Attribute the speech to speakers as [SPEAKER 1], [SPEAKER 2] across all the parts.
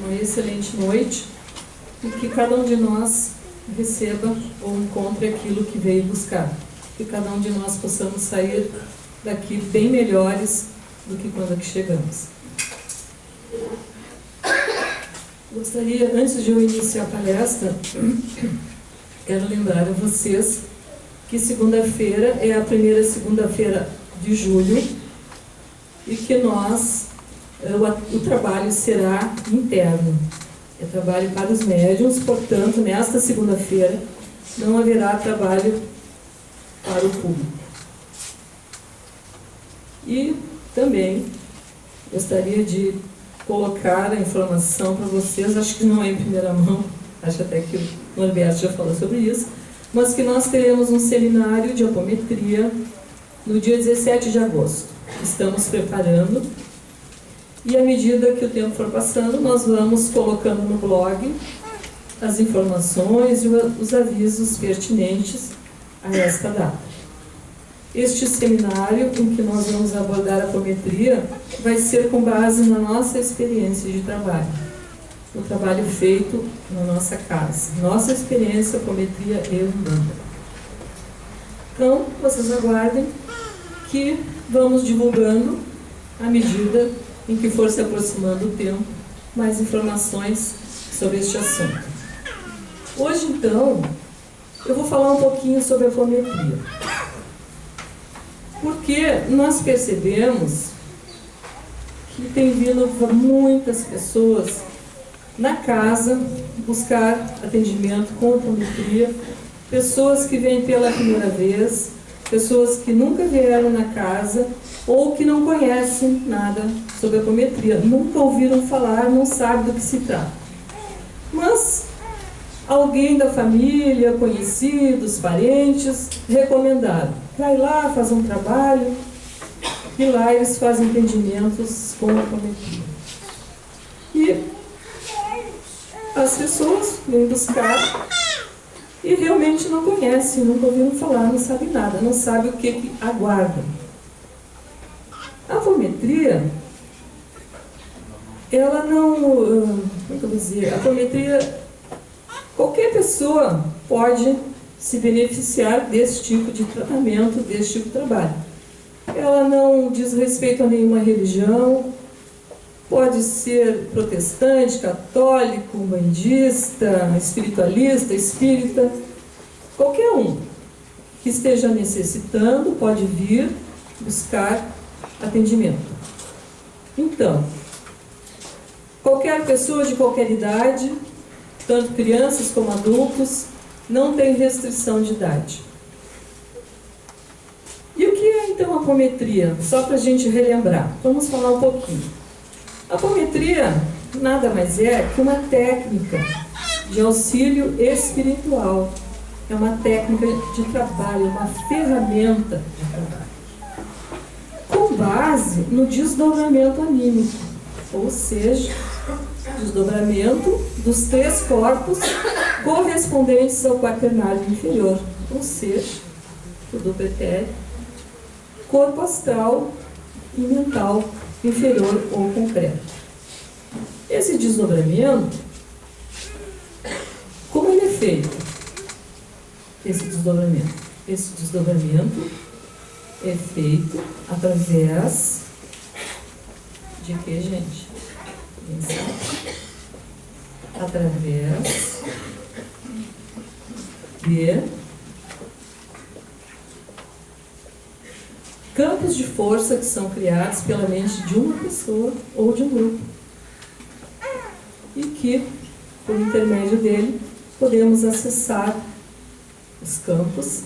[SPEAKER 1] uma excelente noite e que cada um de nós receba ou encontre aquilo que veio buscar. Que cada um de nós possamos sair daqui bem melhores do que quando aqui chegamos. Gostaria, antes de eu iniciar a palestra, quero lembrar a vocês que segunda-feira é a primeira segunda-feira de julho e que o trabalho será interno. É trabalho para os médiuns, portanto, nesta segunda-feira não haverá trabalho para o público. E também gostaria de colocar a informação para vocês, acho que não é em primeira mão, acho até que o Norberto já falou sobre isso, mas que nós teremos um seminário de apometria no dia 17 de agosto. Estamos preparando e à medida que o tempo for passando, nós vamos colocando no blog as informações e os avisos pertinentes a esta data. Este seminário em que nós vamos abordar a apometria vai ser com base na nossa experiência de trabalho, o trabalho feito na nossa casa, nossa experiência, apometria e umbanda. Então, vocês aguardem que vamos divulgando à medida em que for se aproximando o tempo, mais informações sobre este assunto. Hoje, então, eu vou falar um pouquinho sobre a apometria. Porque nós percebemos que tem vindo muitas pessoas na casa buscar atendimento com apometria, pessoas que vêm pela primeira vez, pessoas que nunca vieram na casa ou que não conhecem nada sobre a apometria, nunca ouviram falar, não sabem do que se trata. Mas alguém da família, conhecidos, parentes, recomendaram. Vai lá, faz um trabalho, e lá eles fazem entendimentos com a apometria. E as pessoas vêm buscar e realmente não conhecem, nunca ouviram falar, não sabem nada, não sabem o que aguardam. A apometria, ela não... Como é que eu vou dizer? A apometria, qualquer pessoa pode se beneficiar desse tipo de tratamento, desse tipo de trabalho. Ela não diz respeito a nenhuma religião, pode ser protestante, católico, umbandista, espiritualista, espírita, qualquer um que esteja necessitando pode vir buscar atendimento. Então, qualquer pessoa de qualquer idade, tanto crianças como adultos, não tem restrição de idade. E o que é então a apometria? Só para a gente relembrar, vamos falar um pouquinho. A apometria nada mais é que uma técnica de auxílio espiritual. É uma técnica de trabalho, uma ferramenta de trabalho. Com base no desdobramento anímico, ou seja, desdobramento dos 3 corpos correspondentes ao quaternário inferior, ou seja, o duplo etéreo, corpo astral e mental inferior ou concreto. Esse desdobramento, como ele é feito? Esse desdobramento é feito através de quê, gente? Através de campos de força que são criados pela mente de uma pessoa ou de um grupo. E que, por intermédio dele, podemos acessar os campos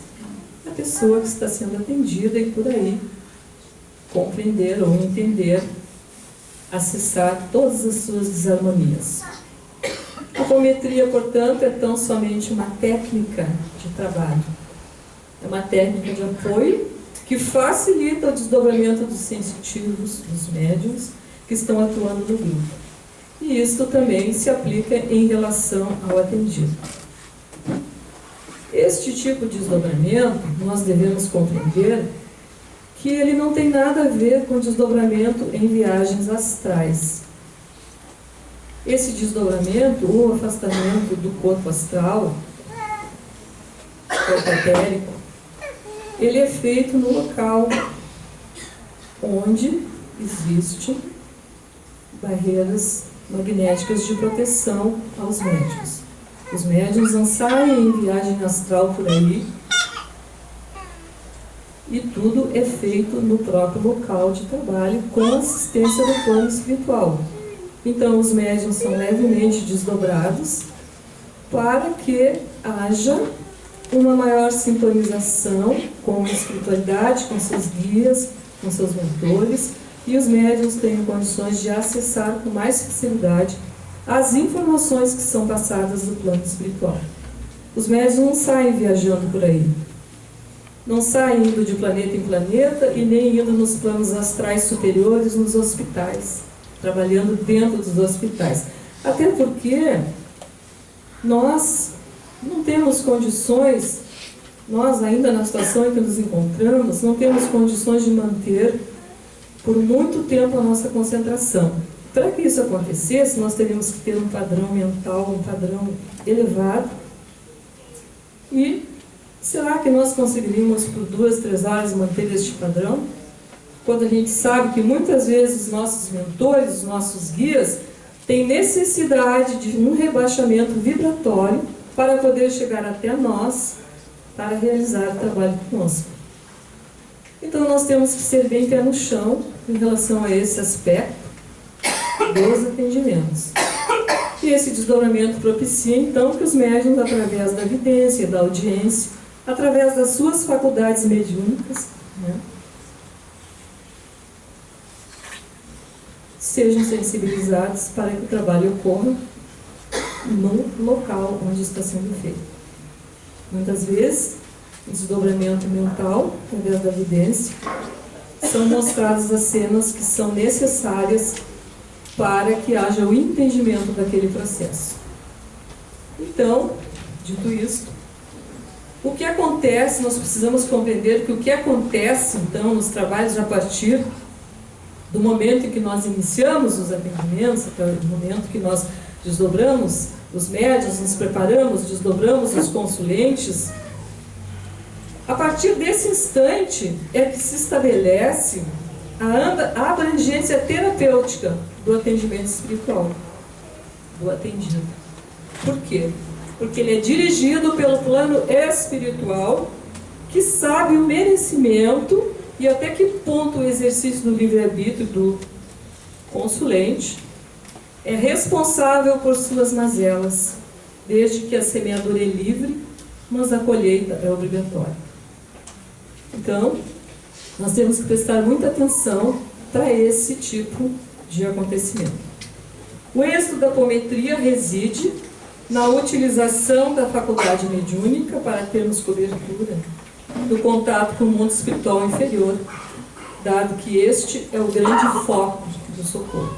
[SPEAKER 1] da pessoa que está sendo atendida e por aí compreender ou entender, acessar todas as suas desarmonias. A apometria, portanto, é tão somente uma técnica de trabalho. É uma técnica de apoio que facilita o desdobramento dos sensitivos, dos médiuns que estão atuando no grupo. E isto também se aplica em relação ao atendido. Este tipo de desdobramento, nós devemos compreender que ele não tem nada a ver com desdobramento em viagens astrais. Esse desdobramento ou afastamento do corpo astral, corpo etérico, ele é feito no local onde existem barreiras magnéticas de proteção aos médiuns. Os médiuns não saem em viagem astral por aí, e tudo é feito no próprio local de trabalho com assistência do plano espiritual. Então, os médiuns são levemente desdobrados para que haja uma maior sintonização com a espiritualidade, com seus guias, com seus mentores, e os médiuns tenham condições de acessar com mais facilidade as informações que são passadas do plano espiritual. Os médiuns não saem viajando por aí, não saem indo de planeta em planeta e nem indo nos planos astrais superiores, nos hospitais, trabalhando dentro dos hospitais. Até porque nós não temos condições, nós ainda na situação em que nos encontramos, não temos condições de manter por muito tempo a nossa concentração. Para que isso acontecesse, nós teríamos que ter um padrão mental, um padrão elevado. E será que nós conseguiríamos por 2, 3 horas manter este padrão? Quando a gente sabe que muitas vezes os nossos mentores, os nossos guias, têm necessidade de um rebaixamento vibratório para poder chegar até nós, para realizar o trabalho conosco. Então nós temos que ser bem pé no chão em relação a esse aspecto dos atendimentos. E esse desdobramento propicia então que os médiuns, através da evidência, da audiência, através das suas faculdades mediúnicas, sejam sensibilizados para que o trabalho ocorra no local onde está sendo feito. Muitas vezes, o desdobramento mental, através da evidência, são mostradas as cenas que são necessárias para que haja o entendimento daquele processo. Então, dito isto, o que acontece, nós precisamos compreender que o que acontece, então, nos trabalhos a partir do momento em que nós iniciamos os atendimentos, até o momento que nós desdobramos os médiuns, nos preparamos, desdobramos os consulentes, a partir desse instante é que se estabelece a abrangência terapêutica do atendimento espiritual, do atendido. Por quê? Porque ele é dirigido pelo plano espiritual, que sabe o merecimento e até que ponto o exercício do livre-arbítrio do consulente é responsável por suas mazelas, desde que a semeadura é livre, mas a colheita é obrigatória. Então, nós temos que prestar muita atenção para esse tipo de acontecimento. O êxito da apometria reside na utilização da faculdade mediúnica para termos cobertura do contato com o mundo espiritual inferior, dado que este é o grande foco do socorro.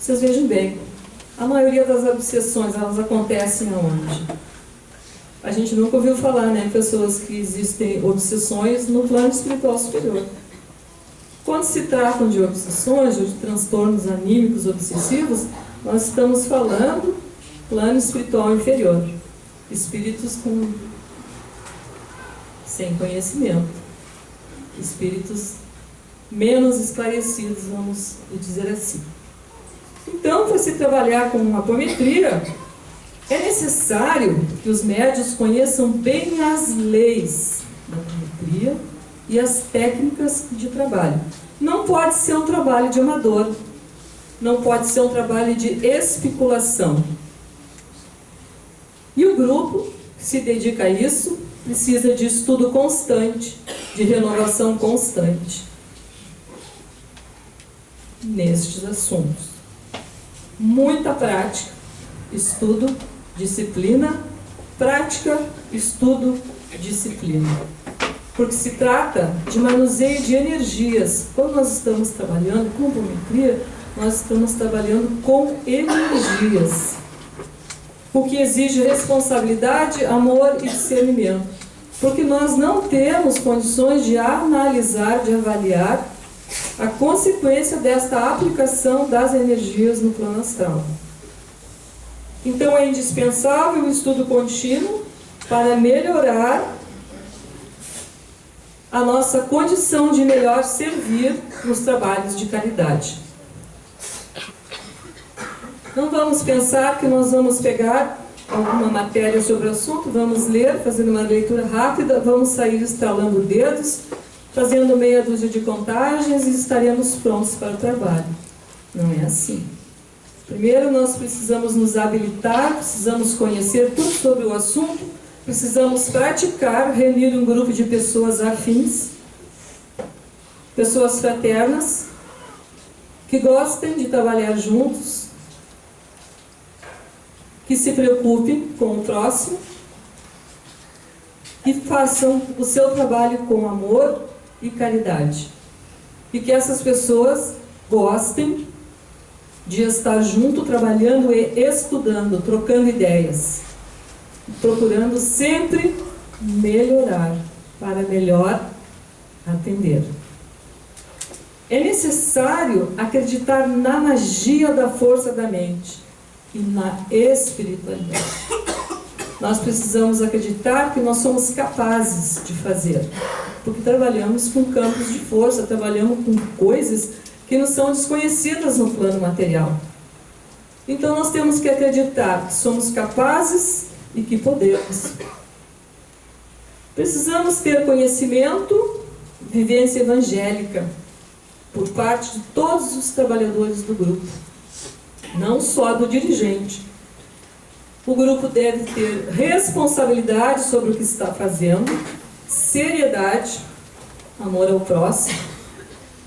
[SPEAKER 1] Vocês vejam bem, a maioria das obsessões, elas acontecem aonde? A gente nunca ouviu falar, né, pessoas que existem obsessões no plano espiritual superior. Quando se tratam de obsessões ou de transtornos anímicos obsessivos, nós estamos falando plano espiritual inferior, espíritos sem conhecimento, espíritos menos esclarecidos, vamos dizer assim. Então, para se trabalhar com apometria, é necessário que os médiuns conheçam bem as leis da apometria e as técnicas de trabalho. Não pode ser um trabalho de amador, não pode ser um trabalho de especulação. E o grupo que se dedica a isso precisa de estudo constante, de renovação constante nestes assuntos. Muita prática, estudo, disciplina, prática, estudo, disciplina. Porque se trata de manuseio de energias. Quando nós estamos trabalhando com apometria, nós estamos trabalhando com energias, o que exige responsabilidade, amor e discernimento. Porque nós não temos condições de analisar, de avaliar a consequência desta aplicação das energias no plano astral. Então é indispensável o estudo contínuo para melhorar a nossa condição de melhor servir nos trabalhos de caridade. Não vamos pensar que nós vamos pegar alguma matéria sobre o assunto, vamos ler, fazendo uma leitura rápida, vamos sair estalando dedos, fazendo meia dúzia de contagens e estaremos prontos para o trabalho. Não é assim. Primeiro nós precisamos nos habilitar, precisamos conhecer tudo sobre o assunto, precisamos praticar, reunir um grupo de pessoas afins, pessoas fraternas, que gostem de trabalhar juntos, que se preocupem com o próximo, que façam o seu trabalho com amor e caridade. E que essas pessoas gostem de estar junto, trabalhando e estudando, trocando ideias, procurando sempre melhorar, para melhor atender. É necessário acreditar na magia da força da mente e na espiritualidade. Nós precisamos acreditar que nós somos capazes de fazer, porque trabalhamos com campos de força, trabalhamos com coisas que nos são desconhecidas no plano material. Então nós temos que acreditar que somos capazes e que podemos. Precisamos ter conhecimento, vivência evangélica, por parte de todos os trabalhadores do grupo, não só do dirigente. O grupo deve ter responsabilidade sobre o que está fazendo, seriedade, amor ao próximo,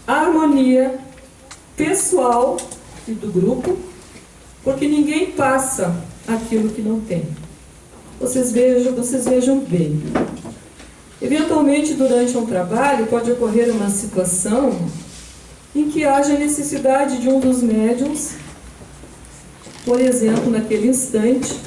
[SPEAKER 1] harmonia pessoal e do grupo, porque ninguém passa aquilo que não tem. Vocês vejam bem. Eventualmente, durante um trabalho, pode ocorrer uma situação em que haja necessidade de um dos médiuns, por exemplo, naquele instante,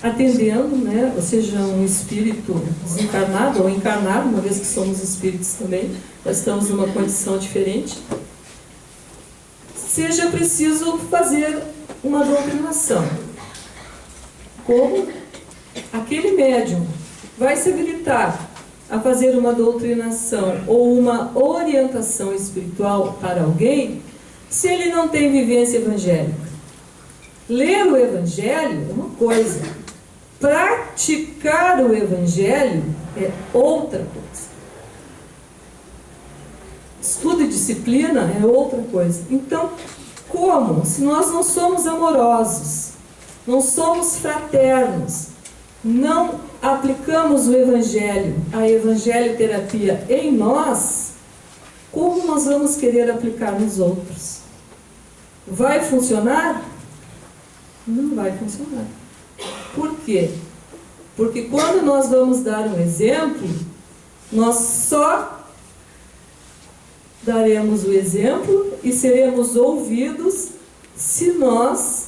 [SPEAKER 1] atendendo, ou seja, um espírito desencarnado ou encarnado, uma vez que somos espíritos também, nós estamos numa condição diferente, seja preciso fazer uma doutrinação. Como aquele médium vai se habilitar a fazer uma doutrinação ou uma orientação espiritual para alguém, se ele não tem vivência evangélica? Ler o Evangelho é uma coisa, praticar o Evangelho é outra coisa. Estudo e disciplina é outra coisa. Então, como? Se nós não somos amorosos, não somos fraternos, não aplicamos o Evangelho, a evangelioterapia em nós, como nós vamos querer aplicar nos outros? Vai funcionar? Não vai funcionar. Por quê? Porque quando nós vamos dar um exemplo, nós só daremos o exemplo e seremos ouvidos se nós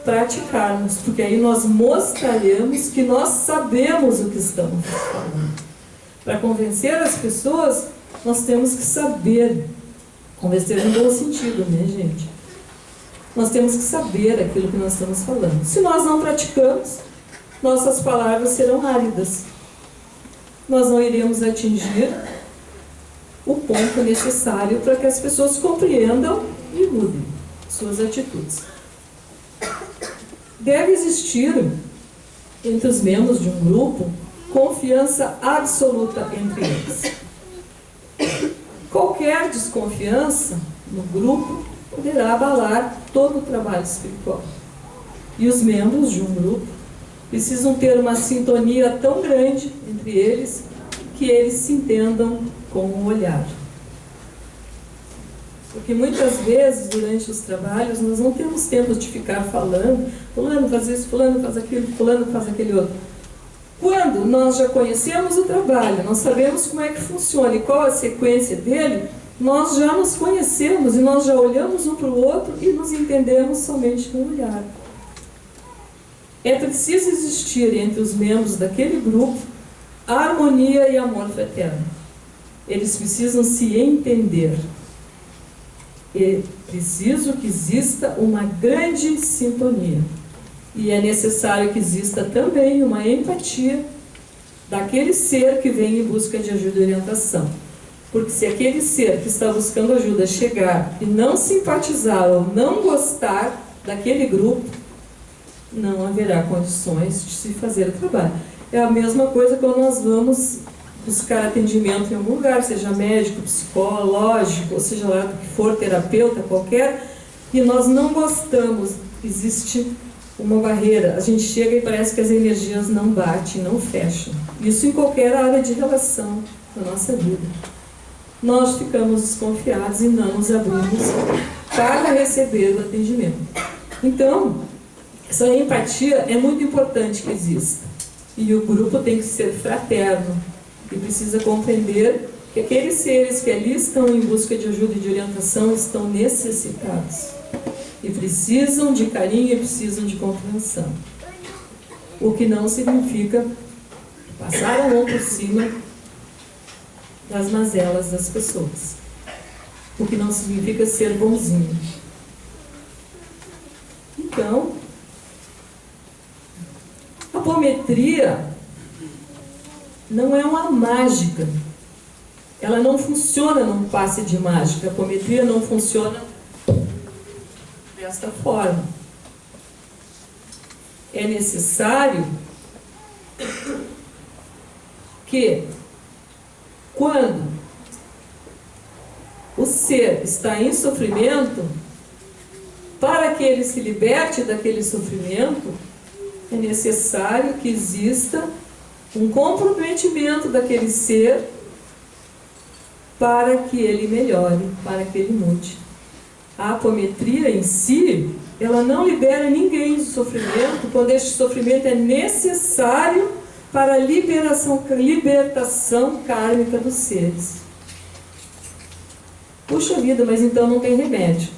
[SPEAKER 1] praticarmos, porque aí nós mostraremos que nós sabemos o que estamos falando. Para convencer as pessoas, nós temos que saber, convencer no bom sentido, né, gente? Nós temos que saber aquilo que nós estamos falando. Se nós não praticamos, nossas palavras serão áridas. Nós não iremos atingir o ponto necessário para que as pessoas compreendam e mudem suas atitudes. Deve existir, entre os membros de um grupo, confiança absoluta entre eles. Qualquer desconfiança no grupo poderá abalar todo o trabalho espiritual. E os membros de um grupo precisam ter uma sintonia tão grande entre eles que eles se entendam com o olhar. Porque muitas vezes, durante os trabalhos, nós não temos tempo de ficar falando, fulano faz isso, fulano faz aquilo, fulano faz aquele outro. Quando nós já conhecemos o trabalho, nós sabemos como é que funciona e qual a sequência dele, nós já nos conhecemos e nós já olhamos um para o outro e nos entendemos somente com o olhar. É preciso existir entre os membros daquele grupo harmonia e amor fraterno. eles precisam se entender. É preciso que exista uma grande sintonia. E é necessário que exista também uma empatia daquele ser que vem em busca de ajuda e orientação. Porque se aquele ser que está buscando ajuda chegar e não simpatizar ou não gostar daquele grupo, não haverá condições de se fazer o trabalho. É a mesma coisa quando nós vamos buscar atendimento em algum lugar, seja médico, psicológico, ou seja lá do que for, terapeuta qualquer, e nós não gostamos, existe uma barreira, a gente chega e parece que as energias não batem, não fecham. Isso em qualquer área de relação da nossa vida. Nós ficamos desconfiados e não nos abrimos para receber o atendimento. Então, essa empatia é muito importante que exista. E o grupo tem que ser fraterno e precisa compreender que aqueles seres que ali estão em busca de ajuda e de orientação estão necessitados e precisam de carinho e precisam de compreensão. O que não significa passar a mão por cima das mazelas das pessoas. O que não significa ser bonzinho. Então, a apometria não é uma mágica. Ela não funciona num passe de mágica. A apometria não funciona desta forma. É necessário que, quando o ser está em sofrimento, para que ele se liberte daquele sofrimento, é necessário que exista um comprometimento daquele ser para que ele melhore, para que ele mude. A apometria em si, ela não libera ninguém do sofrimento, quando este sofrimento é necessário para a libertação kármica dos seres. Puxa vida, mas então não tem remédio.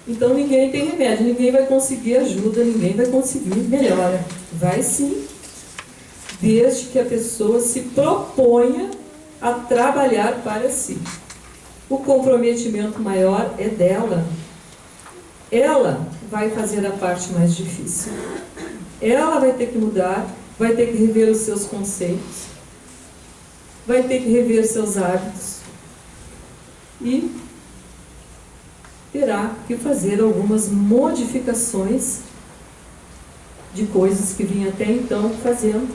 [SPEAKER 1] Então ninguém tem remédio, ninguém vai conseguir ajuda, ninguém vai conseguir melhora. Vai sim, desde que a pessoa se proponha a trabalhar para si. O comprometimento maior é dela. Ela vai fazer a parte mais difícil. Ela vai ter que mudar, vai ter que rever os seus conceitos, vai ter que rever seus hábitos e terá que fazer algumas modificações de coisas que vinha até então fazendo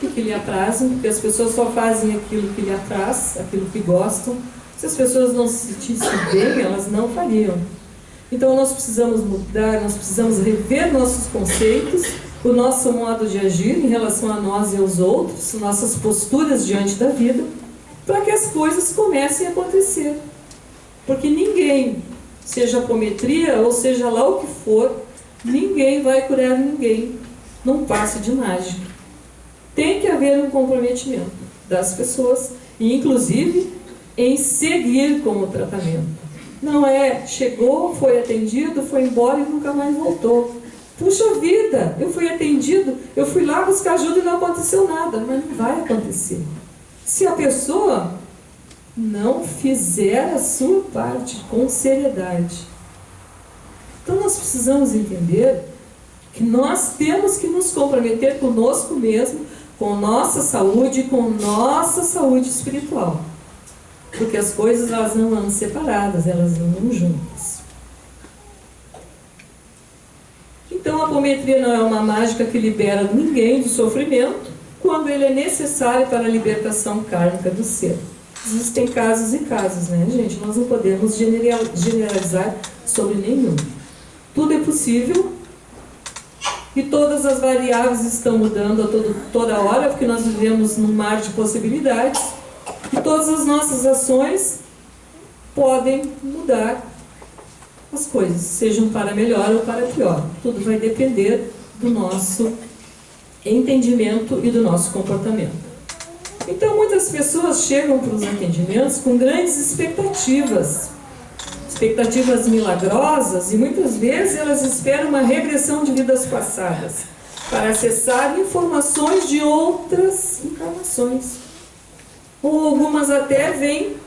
[SPEAKER 1] e que lhe aprazem, porque as pessoas só fazem aquilo que lhe apraz, aquilo que gostam. Se as pessoas não se sentissem bem, elas não fariam. Então nós precisamos mudar, nós precisamos rever nossos conceitos, o nosso modo de agir em relação a nós e aos outros, nossas posturas diante da vida, para que as coisas comecem a acontecer. Porque ninguém, seja apometria ou seja lá o que for, ninguém vai curar ninguém num passe de mágica. Tem que haver um comprometimento das pessoas, e inclusive em seguir com o tratamento. Não é, chegou, foi atendido, foi embora e nunca mais voltou. Puxa vida, eu fui atendido, eu fui lá buscar ajuda e não aconteceu nada. Mas não vai acontecer. Se a pessoa não fizer a sua parte com seriedade. Então nós precisamos entender que nós temos que nos comprometer conosco mesmo, com nossa saúde, com nossa saúde espiritual. Porque as coisas elas não andam separadas, elas andam juntas. Então a apometria não é uma mágica que libera ninguém do sofrimento, quando ele é necessário para a libertação kármica do ser. Existem casos e casos, né, gente? Nós não podemos generalizar sobre nenhum. Tudo é possível e todas as variáveis estão mudando a toda hora, porque nós vivemos num mar de possibilidades e todas as nossas ações podem mudar as coisas, sejam para melhor ou para pior. Tudo vai depender do nosso entendimento e do nosso comportamento. Então muitas pessoas chegam para os atendimentos com grandes expectativas milagrosas, e muitas vezes elas esperam uma regressão de vidas passadas para acessar informações de outras encarnações. Ou algumas até vêm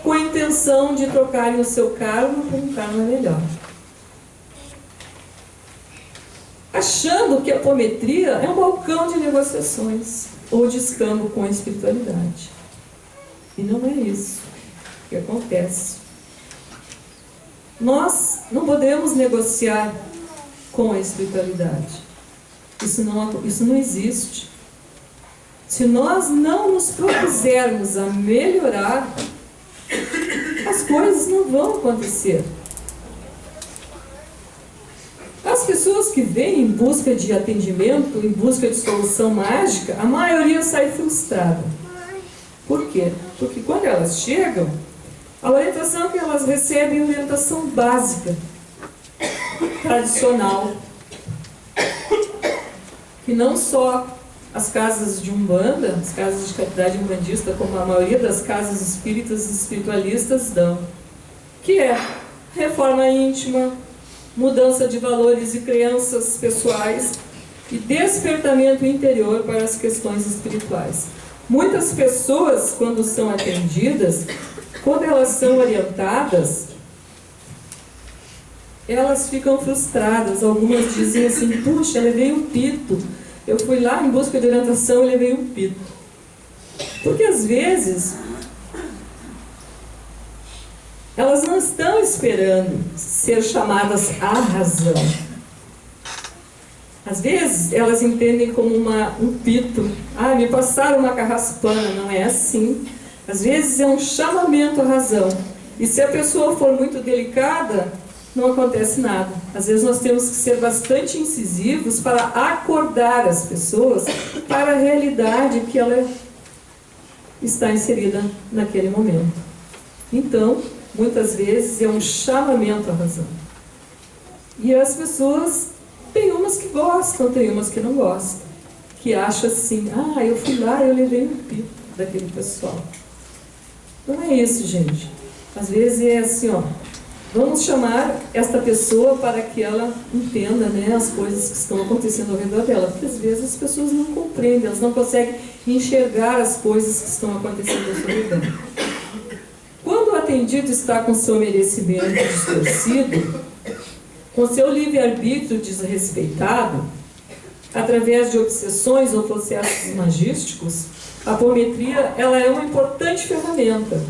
[SPEAKER 1] com a intenção de trocarem o seu karma por um karma melhor, achando que a apometria é um balcão de negociações ou de escambo com a espiritualidade. E não é isso que acontece. Nós não podemos negociar com a espiritualidade. Isso não existe. Se nós não nos propusermos a melhorar, as coisas não vão acontecer. As pessoas que vêm em busca de atendimento, em busca de solução mágica, a maioria sai frustrada. Por quê? Porque quando elas chegam, a orientação que elas recebem é orientação básica, tradicional, que não só as casas de Umbanda, as casas de caridade umbandista, como a maioria das casas espíritas e espiritualistas dão, que é reforma íntima, mudança de valores e crenças pessoais e despertamento interior para as questões espirituais. Muitas pessoas, quando são atendidas, quando elas são orientadas, elas ficam frustradas. Algumas dizem assim: puxa, eu levei um pito. Eu fui lá em busca de orientação e levei um pito. Porque às vezes elas não estão esperando ser chamadas à razão. Às vezes elas entendem como um pito. Ah, me passaram uma carraspana. Não é assim. Às vezes é um chamamento à razão. E se a pessoa for muito delicada, não acontece nada. Às vezes nós temos que ser bastante incisivos para acordar as pessoas para a realidade que ela está inserida naquele momento. Então, muitas vezes é um chamamento à razão. E as pessoas, tem umas que gostam, tem umas que não gostam, que acham assim: ah, eu fui lá, eu levei um pito daquele pessoal. Não é isso, gente. Às vezes é assim, ó, vamos chamar esta pessoa para que ela entenda, né, as coisas que estão acontecendo ao redor dela. Porque às vezes as pessoas não compreendem, elas não conseguem enxergar as coisas que estão acontecendo ao seu redor. Quando o atendido está com seu merecimento distorcido, com seu livre-arbítrio desrespeitado, através de obsessões ou processos magísticos, a apometria ela é uma importante ferramenta.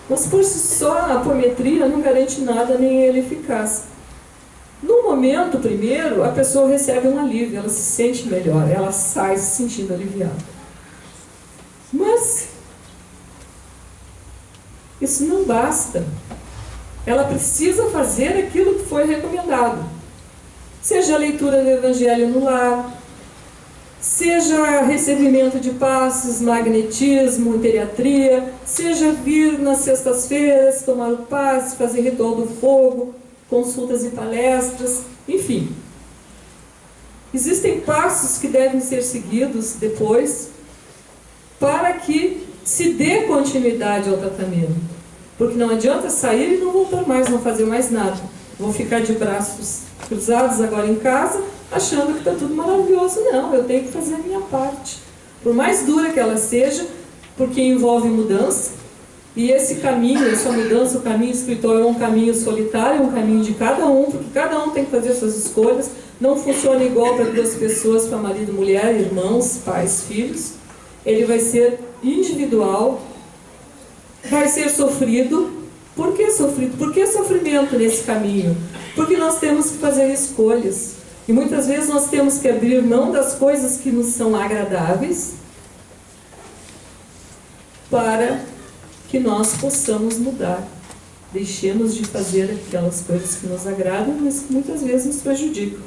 [SPEAKER 1] Mas por si só, a apometria não garante nada, nem é eficaz. No momento, primeiro, a pessoa recebe um alívio, ela se sente melhor, ela sai se sentindo aliviada. Mas isso não basta. Ela precisa fazer aquilo que foi recomendado. Seja a leitura do Evangelho no lar, seja recebimento de passes, magnetismo, teriatria, seja vir nas sextas-feiras, tomar o passe, fazer ritual do fogo, consultas e palestras, enfim. Existem passos que devem ser seguidos depois para que se dê continuidade ao tratamento. Porque não adianta sair e não voltar mais, não fazer mais nada. Vou ficar de braços cruzados agora em casa, achando que está tudo maravilhoso. Não, eu tenho que fazer a minha parte. Por mais dura que ela seja, porque envolve mudança, e esse caminho, essa mudança, o caminho espiritual é um caminho solitário, é um caminho de cada um, porque cada um tem que fazer suas escolhas, não funciona igual para duas pessoas, para marido, mulher, irmãos, pais, filhos. Ele vai ser individual, vai ser sofrido. Por que sofrido? Por que sofrimento nesse caminho? Porque nós temos que fazer escolhas. E muitas vezes nós temos que abrir mão das coisas que nos são agradáveis para que nós possamos mudar. Deixemos de fazer aquelas coisas que nos agradam, mas que muitas vezes nos prejudicam,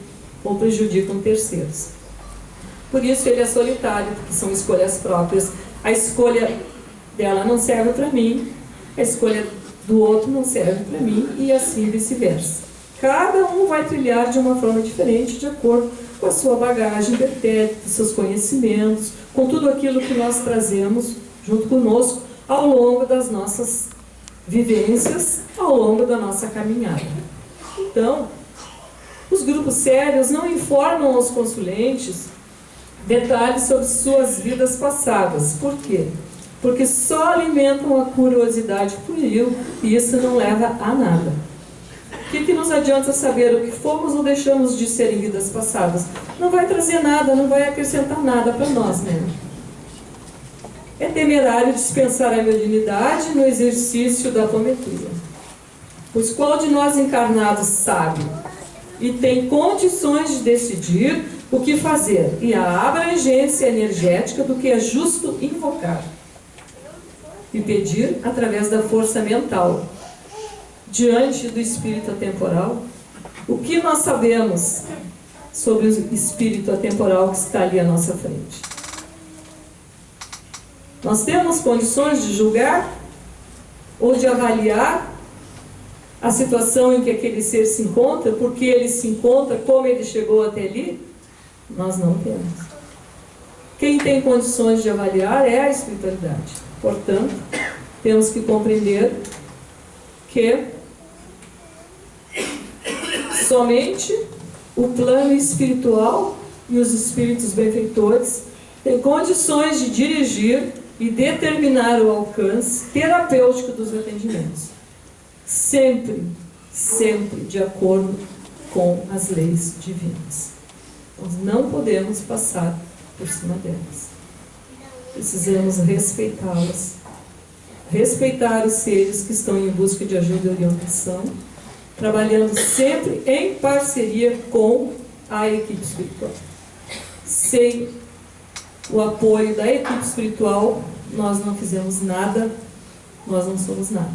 [SPEAKER 1] ou prejudicam terceiros. Por isso ele é solitário, porque são escolhas próprias. A escolha dela não serve para mim, a escolha do outro não serve para mim, e assim vice-versa. Cada um vai trilhar de uma forma diferente, de acordo com a sua bagagem perpétua, seus conhecimentos, com tudo aquilo que nós trazemos junto conosco ao longo das nossas vivências, ao longo da nossa caminhada. Então, os grupos sérios não informam aos consulentes detalhes sobre suas vidas passadas. Por quê? porque só alimentam a curiosidade pueril e isso não leva a nada. O que nos adianta saber o que fomos ou deixamos de ser em vidas passadas? Não vai trazer nada, não vai acrescentar nada para nós, né? É temerário dispensar a mediunidade no exercício da apometria. Pois qual de nós encarnados sabe e tem condições de decidir o que fazer e a abrangência energética do que é justo invocar e pedir através da força mental diante do espírito atemporal? O que nós sabemos sobre o espírito atemporal que está ali à nossa frente? Nós temos condições de julgar ou de avaliar a situação em que aquele ser se encontra, por que ele se encontra, como ele chegou até ali? Nós não temos. Quem tem condições de avaliar é a espiritualidade. Portanto, temos que compreender que somente o plano espiritual e os espíritos benfeitores têm condições de dirigir e determinar o alcance terapêutico dos atendimentos. Sempre, sempre de acordo com as leis divinas. Nós não podemos passar por cima delas. Precisamos respeitá-las, respeitar os seres que estão em busca de ajuda e orientação, trabalhando sempre em parceria com a equipe espiritual. Sem o apoio da equipe espiritual, nós não fizemos nada, nós não somos nada.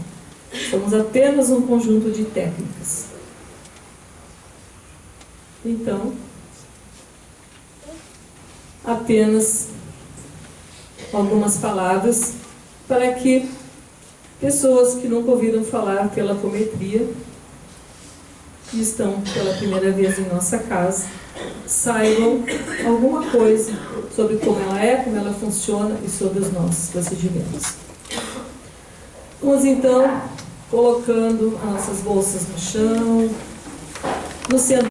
[SPEAKER 1] Somos apenas um conjunto de técnicas. Então, apenas algumas palavras para que pessoas que nunca ouviram falar pela apometria, que estão pela primeira vez em nossa casa, saibam alguma coisa sobre como ela é, como ela funciona e sobre os nossos procedimentos. Vamos então colocando as nossas bolsas no chão, no centro.